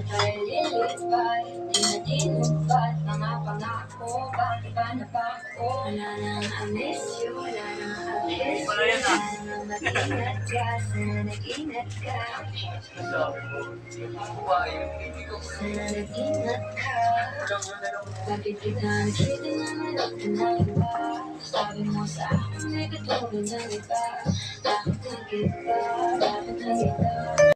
tayo lilipad, di na tinupad mga pangako, bakit ba napako? Wala nang I miss you, wala nang I miss you, wala nang mag-ingat ka, sana nag-ingat ka. Sana nag-ingat ka. Bakit kita nakita na malap ka ng iba? Sabi mo sa akin may katulad ng iba. Bakit nag-iba? Bakit nag-iba?